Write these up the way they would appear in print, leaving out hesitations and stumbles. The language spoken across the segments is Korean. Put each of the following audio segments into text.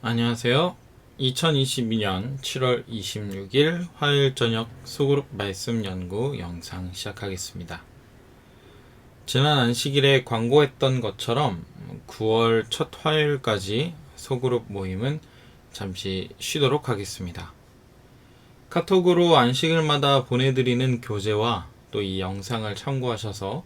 안녕하세요. 2022년 7월 26일 화요일 저녁 소그룹 말씀 연구 영상 시작하겠습니다. 지난 안식일에 광고했던 것처럼 9월 첫 화요일까지 소그룹 모임은 잠시 쉬도록 하겠습니다. 카톡으로 안식일마다 보내드리는 교재와 또 이 영상을 참고하셔서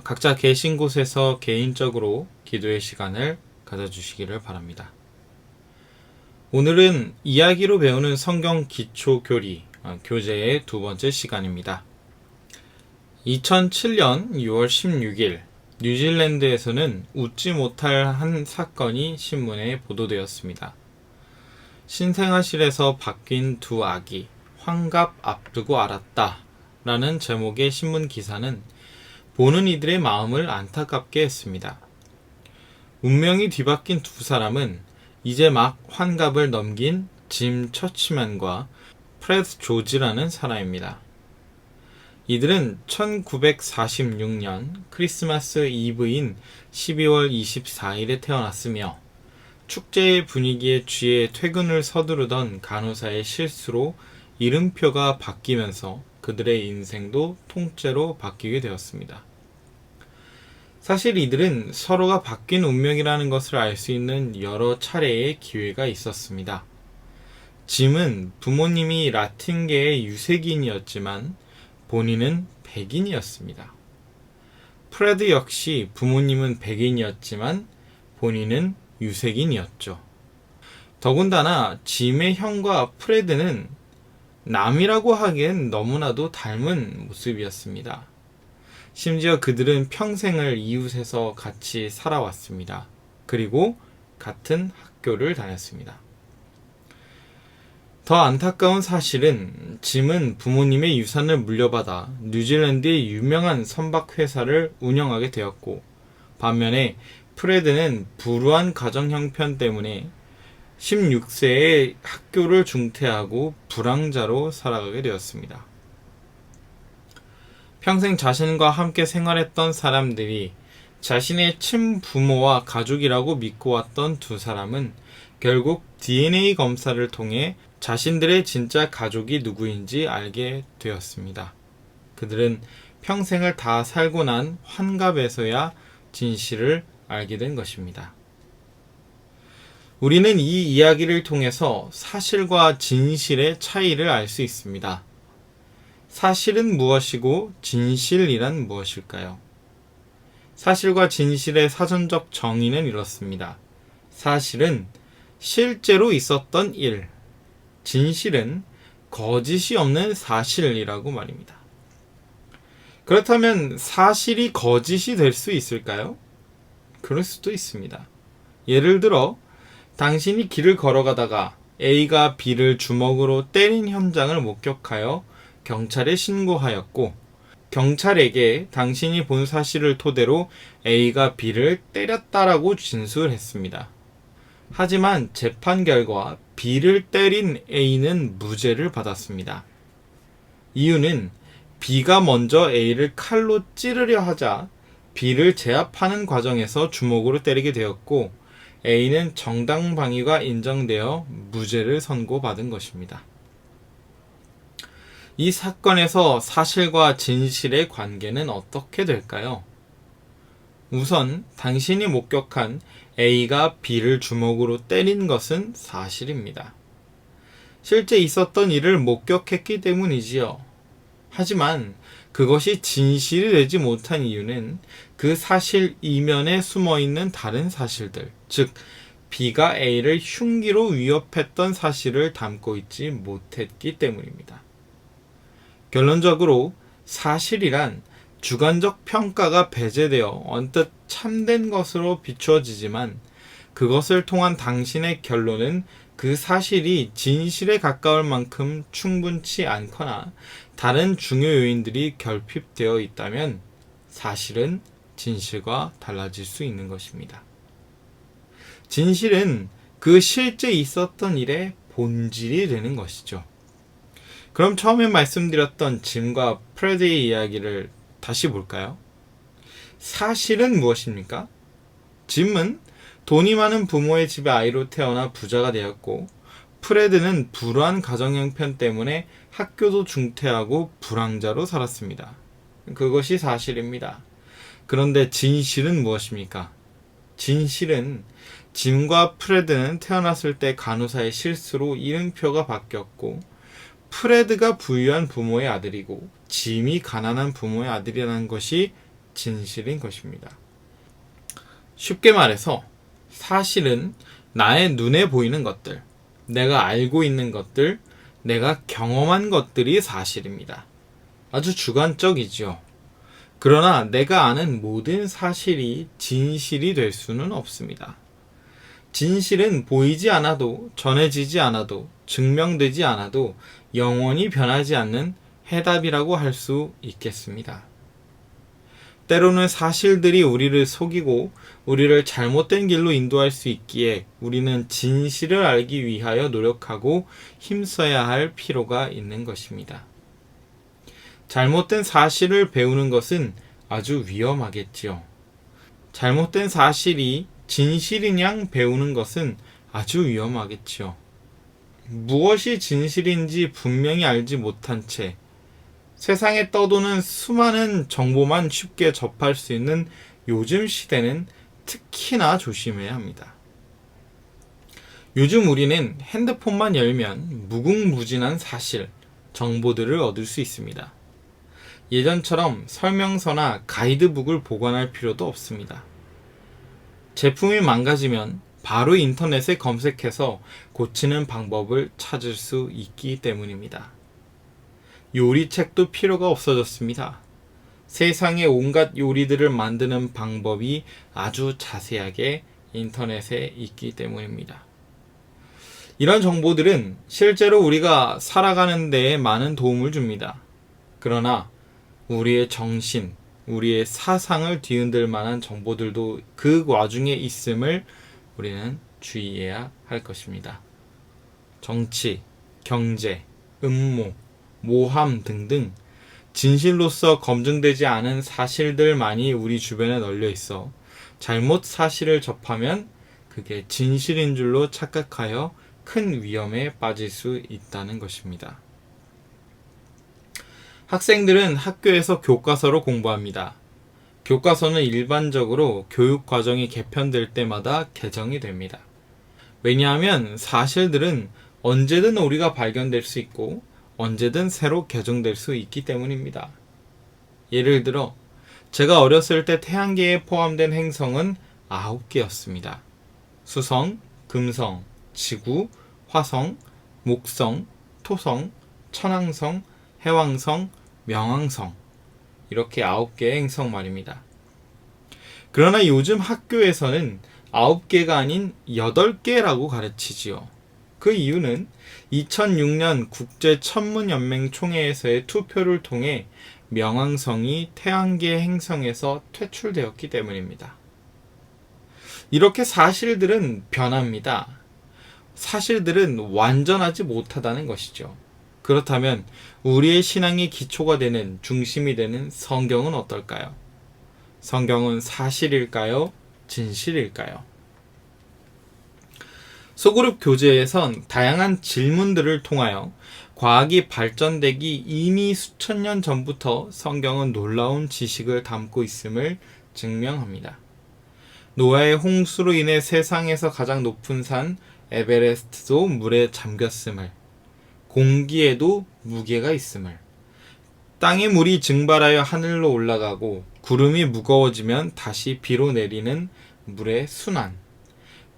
각자 계신 곳에서 개인적으로 기도의 시간을 가져주시기를 바랍니다. 오늘은 이야기로 배우는 성경 기초 교리 교재의 두 번째 시간입니다. 2007년 6월 16일 뉴질랜드에서는 웃지 못할 한 사건이 신문에 보도되었습니다. 신생아실에서 바뀐 두 아기, 환갑 앞두고 알았다 라는 제목의 신문 기사는 보는 이들의 마음을 안타깝게 했습니다. 운명이 뒤바뀐 두 사람은 이제 막 환갑을 넘긴 짐 처치맨과 프레드 조지라는 사람입니다. 이들은 1946년 크리스마스 이브인 12월 24일에 태어났으며 축제의 분위기에 취해 퇴근을 서두르던 간호사의 실수로 이름표가 바뀌면서 그들의 인생도 통째로 바뀌게 되었습니다. 사실 이들은 서로가 바뀐 운명이라는 것을 알 수 있는 여러 차례의 기회가 있었습니다. 짐은 부모님이 라틴계의 유색인이었지만 본인은 백인이었습니다. 프레드 역시 부모님은 백인이었지만 본인은 유색인이었죠. 더군다나 짐의 형과 프레드는 남이라고 하기엔 너무나도 닮은 모습이었습니다. 심지어 그들은 평생을 이웃에서 같이 살아왔습니다. 그리고 같은 학교를 다녔습니다. 더 안타까운 사실은 짐은 부모님의 유산을 물려받아 뉴질랜드의 유명한 선박회사를 운영하게 되었고, 반면에 프레드는 불우한 가정 형편 때문에 16세에 학교를 중퇴하고 불황자로 살아가게 되었습니다. 평생 자신과 함께 생활했던 사람들이 자신의 친부모와 가족이라고 믿고 왔던 두 사람은 결국 DNA 검사를 통해 자신들의 진짜 가족이 누구인지 알게 되었습니다. 그들은 평생을 다 살고 난 환갑에서야 진실을 알게 된 것입니다. 우리는 이 이야기를 통해서 사실과 진실의 차이를 알 수 있습니다. 사실은 무엇이고 진실이란 무엇일까요? 사실과 진실의 사전적 정의는 이렇습니다. 사실은 실제로 있었던 일, 진실은 거짓이 없는 사실이라고 말입니다. 그렇다면 사실이 거짓이 될 수 있을까요? 그럴 수도 있습니다. 예를 들어 당신이 길을 걸어가다가 A가 B를 주먹으로 때린 현장을 목격하여 경찰에 신고하였고, 경찰에게 당신이 본 사실을 토대로 A가 B를 때렸다라고 진술했습니다. 하지만 재판 결과 B를 때린 A는 무죄를 받았습니다. 이유는 B가 먼저 A를 칼로 찌르려 하자 B를 제압하는 과정에서 주먹으로 때리게 되었고, A는 정당방위가 인정되어 무죄를 선고받은 것입니다. 이 사건에서 사실과 진실의 관계는 어떻게 될까요? 우선 당신이 목격한 A가 B를 주먹으로 때린 것은 사실입니다. 실제 있었던 일을 목격했기 때문이지요. 하지만 그것이 진실이 되지 못한 이유는 그 사실 이면에 숨어있는 다른 사실들, 즉 B가 A를 흉기로 위협했던 사실을 담고 있지 못했기 때문입니다. 결론적으로 사실이란 주관적 평가가 배제되어 언뜻 참된 것으로 비추어지지만 그것을 통한 당신의 결론은 그 사실이 진실에 가까울 만큼 충분치 않거나 다른 중요 요인들이 결핍되어 있다면 사실은 진실과 달라질 수 있는 것입니다. 진실은 그 실제 있었던 일의 본질이 되는 것이죠. 그럼 처음에 말씀드렸던 짐과 프레드의 이야기를 다시 볼까요? 사실은 무엇입니까? 짐은 돈이 많은 부모의 집에 아이로 태어나 부자가 되었고, 프레드는 불우한 가정 형편 때문에 학교도 중퇴하고 불황자로 살았습니다. 그것이 사실입니다. 그런데 진실은 무엇입니까? 진실은 짐과 프레드는 태어났을 때 간호사의 실수로 이름표가 바뀌었고, 프레드가 부유한 부모의 아들이고 짐이 가난한 부모의 아들이라는 것이 진실인 것입니다. 쉽게 말해서 사실은 나의 눈에 보이는 것들, 내가 알고 있는 것들, 내가 경험한 것들이 사실입니다. 아주 주관적이지요. 그러나 내가 아는 모든 사실이 진실이 될 수는 없습니다. 진실은 보이지 않아도, 전해지지 않아도, 증명되지 않아도 영원히 변하지 않는 해답이라고 할 수 있겠습니다. 때로는 사실들이 우리를 속이고 우리를 잘못된 길로 인도할 수 있기에 우리는 진실을 알기 위하여 노력하고 힘써야 할 필요가 있는 것입니다. 잘못된 사실을 배우는 것은 아주 위험하겠지요. 잘못된 사실이 진실인 양 배우는 것은 아주 위험하겠지요. 무엇이 진실인지 분명히 알지 못한 채 세상에 떠도는 수많은 정보만 쉽게 접할 수 있는 요즘 시대는 특히나 조심해야 합니다. 요즘 우리는 핸드폰만 열면 무궁무진한 사실, 정보들을 얻을 수 있습니다. 예전처럼 설명서나 가이드북을 보관할 필요도 없습니다. 제품이 망가지면 바로 인터넷에 검색해서 고치는 방법을 찾을 수 있기 때문입니다. 요리책도 필요가 없어졌습니다. 세상의 온갖 요리들을 만드는 방법이 아주 자세하게 인터넷에 있기 때문입니다. 이런 정보들은 실제로 우리가 살아가는 데에 많은 도움을 줍니다. 그러나 우리의 정신, 우리의 사상을 뒤흔들 만한 정보들도 그 와중에 있음을 우리는 주의해야 할 것입니다. 정치, 경제, 음모, 모함 등등 진실로서 검증되지 않은 사실들만이 우리 주변에 널려 있어 잘못 사실을 접하면 그게 진실인 줄로 착각하여 큰 위험에 빠질 수 있다는 것입니다. 학생들은 학교에서 교과서로 공부합니다. 교과서는 일반적으로 교육 과정이 개편될 때마다 개정이 됩니다. 왜냐하면 사실들은 언제든 우리가 발견될 수 있고 언제든 새로 개정될 수 있기 때문입니다. 예를 들어 제가 어렸을 때 태양계에 포함된 행성은 9개였습니다. 수성, 금성, 지구, 화성, 목성, 토성, 천왕성, 해왕성, 명왕성 이렇게 9개의 행성 말입니다. 그러나 요즘 학교에서는 9개가 아닌 8개라고 가르치지요. 그 이유는 2006년 국제천문연맹 총회에서의 투표를 통해 명왕성이 태양계 행성에서 퇴출되었기 때문입니다. 이렇게 사실들은 변합니다. 사실들은 완전하지 못하다는 것이죠. 그렇다면 우리의 신앙의 기초가 되는, 중심이 되는 성경은 어떨까요? 성경은 사실일까요? 진실일까요? 소그룹 교재에선 다양한 질문들을 통하여 과학이 발전되기 이미 수천 년 전부터 성경은 놀라운 지식을 담고 있음을 증명합니다. 노아의 홍수로 인해 세상에서 가장 높은 산 에베레스트도 물에 잠겼음을, 공기에도 무게가 있음을, 땅의 물이 증발하여 하늘로 올라가고 구름이 무거워지면 다시 비로 내리는 물의 순환,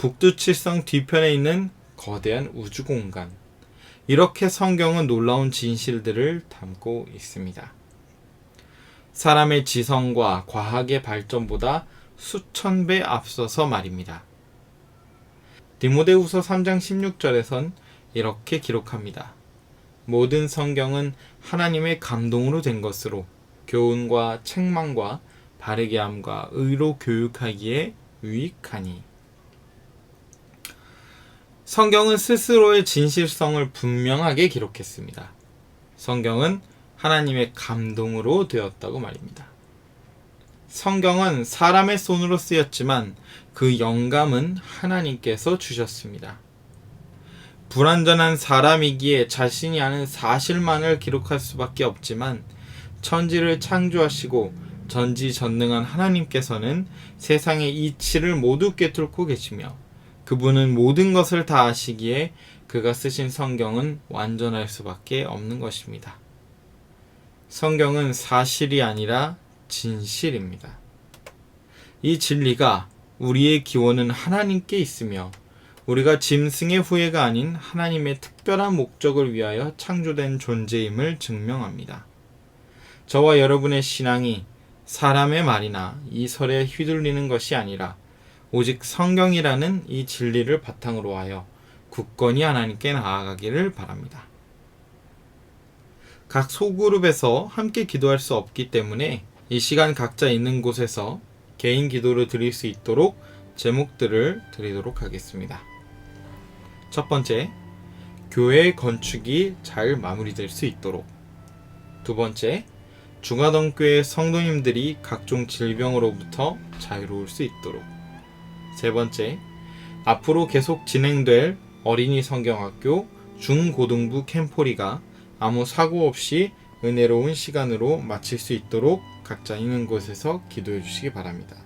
북두칠성 뒤편에 있는 거대한 우주공간, 이렇게 성경은 놀라운 진실들을 담고 있습니다. 사람의 지성과 과학의 발전보다 수천 배 앞서서 말입니다. 디모데후서 3장 16절에선 이렇게 기록합니다. 모든 성경은 하나님의 감동으로 된 것으로 교훈과 책망과 바르게 함과 의로 교육하기에 유익하니. 성경은 스스로의 진실성을 분명하게 기록했습니다. 성경은 하나님의 감동으로 되었다고 말입니다. 성경은 사람의 손으로 쓰였지만 그 영감은 하나님께서 주셨습니다. 불완전한 사람이기에 자신이 아는 사실만을 기록할 수밖에 없지만 천지를 창조하시고 전지전능한 하나님께서는 세상의 이치를 모두 꿰뚫고 계시며 그분은 모든 것을 다 아시기에 그가 쓰신 성경은 완전할 수밖에 없는 것입니다. 성경은 사실이 아니라 진실입니다. 이 진리가 우리의 기원은 하나님께 있으며 우리가 짐승의 후예가 아닌 하나님의 특별한 목적을 위하여 창조된 존재임을 증명합니다. 저와 여러분의 신앙이 사람의 말이나 이설에 휘둘리는 것이 아니라 오직 성경이라는 이 진리를 바탕으로 하여 굳건히 하나님께 나아가기를 바랍니다. 각 소그룹에서 함께 기도할 수 없기 때문에 이 시간 각자 있는 곳에서 개인 기도를 드릴 수 있도록 제목들을 드리도록 하겠습니다. 첫 번째, 교회 건축이 잘 마무리될 수 있도록. 두 번째, 중화동교회 성도님들이 각종 질병으로부터 자유로울 수 있도록. 세 번째, 앞으로 계속 진행될 어린이 성경학교 중고등부 캠포리가 아무 사고 없이 은혜로운 시간으로 마칠 수 있도록 각자 있는 곳에서 기도해 주시기 바랍니다.